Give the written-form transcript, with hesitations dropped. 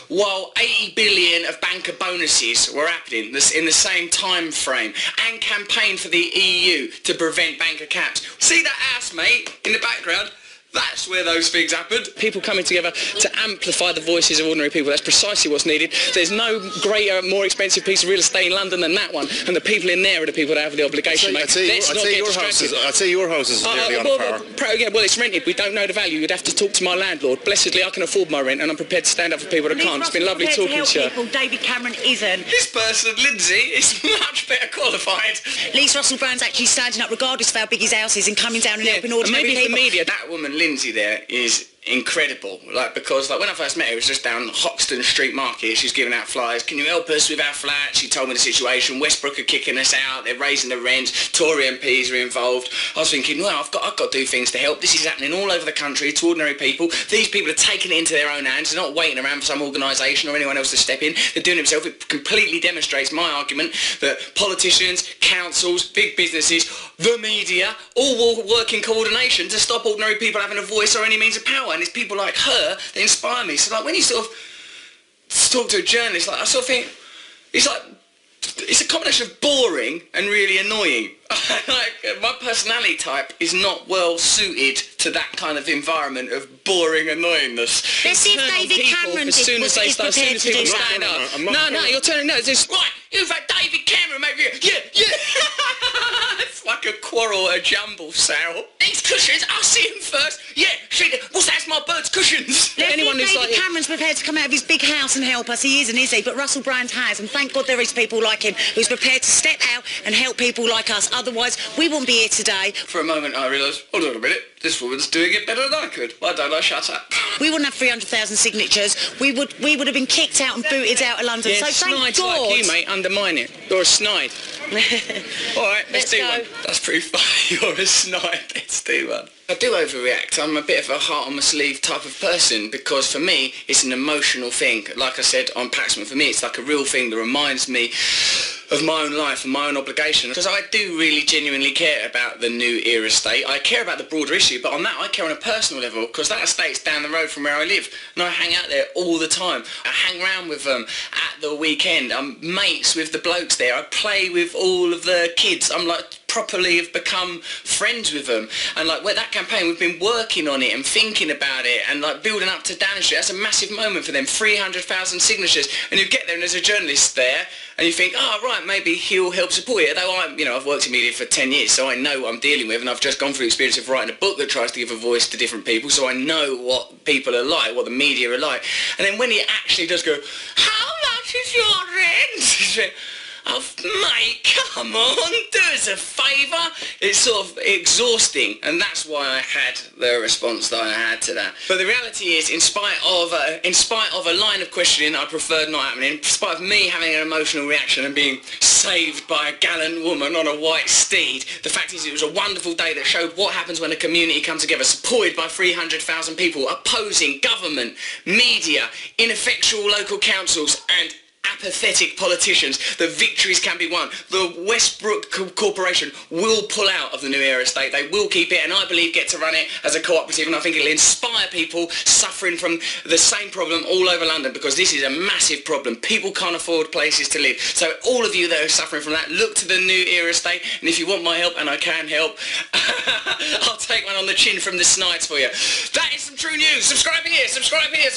while 80 billion of banker bonuses were happening in the same time frame, and campaigned for the EU to prevent banker caps. See that house, mate, in the background? That's where those things happened. People coming together to amplify the voices of ordinary people. That's precisely what's needed. There's no greater, more expensive piece of real estate in London than that one. And the people in there are the people that have the obligation, mate. Let's not get distracted. I'd say your house is nearly on par. Yeah, well, it's rented. We don't know the value. You'd have to talk to my landlord. Blessedly, I can afford my rent, and I'm prepared to stand up for people that can't. It's been lovely talking to you. People, David Cameron isn't. This person, Lindsay, is much better qualified. At least Russell Brand's actually standing up regardless of how big his house is and coming down and helping ordinary people. Maybe the media, that woman Lindsay there is incredible, because when I first met her, it was just down Hoxton Street Market. She's giving out flyers. Can you help us with our flat? She told me the situation. Westbrook are kicking us out. They're raising the rents. Tory MPs are involved. I was thinking, well, I've got to do things to help. This is happening all over the country to ordinary people. These people are taking it into their own hands. They're not waiting around for some organisation or anyone else to step in. They're doing it themselves. It completely demonstrates my argument that politicians, councils, big businesses, the media, all will work in coordination to stop ordinary people having a voice or any means of power. And it's people like her that inspire me. So when you sort of talk to a journalist, I sort of think it's a combination of boring and really annoying. My personality type is not well suited to that kind of environment of boring annoyingness. Let's see if David Cameron as soon as people stand up. No, you're turning no. It's just, right, you've had David Cameron, maybe. Yeah. It's like a quarrel, a jumble sale. These cushions, I'll see them first. Yeah, what's that? It's my bird's cushions. Anyone who's David Cameron's prepared to come out of his big house and help us. He isn't, is he? But Russell Brand has, and thank God there is people like him who's prepared to step out and help people like us. Otherwise, we wouldn't be here today. For a moment, I realised, hold on a minute, this woman's doing it better than I could. Why don't I shut up? We wouldn't have 300,000 signatures. We would have been kicked out and booted out of London. Yeah, so thank God. Like you, mate, undermine it. You're a snide. All right, let's do one. That's pretty funny. You're a snide. Let's do one. I do overreact. I'm a bit of a heart on my sleeve type of person, because for me it's an emotional thing. Like I said on Paxman, for me it's like a real thing that reminds me of my own life and my own obligation, because I do really genuinely care about the new era estate. I care about the broader issue, but on that I care on a personal level, because that estate's down the road from where I live and I hang out there all the time. I hang around with them at the weekend. I'm mates with the blokes there. I play with all of the kids. I'm properly have become friends with them, and with that campaign we've been working on it and thinking about it and building up to Downing Street. That's a massive moment for them. 300,000 signatures, and you get there and there's a journalist there and you think, oh right, maybe he'll help support it. Though I've worked in media for 10 years, so I know what I'm dealing with, and I've just gone through the experience of writing a book that tries to give a voice to different people, so I know what people are like, what the media are like. And then when he actually does go, how much is your rent? Oh, mate, come on, do us a favour. It's sort of exhausting, and that's why I had the response that I had to that. But the reality is, in spite of a line of questioning I preferred not happening, in spite of me having an emotional reaction and being saved by a gallant woman on a white steed, the fact is it was a wonderful day that showed what happens when a community comes together, supported by 300,000 people, opposing government, media, ineffectual local councils and apathetic politicians. The victories can be won. The Westbrook Corporation will pull out of the new era estate. They will keep it, and I believe get to run it as a cooperative, and I think it'll inspire people suffering from the same problem all over London, because this is a massive problem. People can't afford places to live. So all of you that are suffering from that, look to the new era estate, and if you want my help, and I can help, I'll take one on the chin from the snides for you. That is some true news. Subscribe here, subscribe here.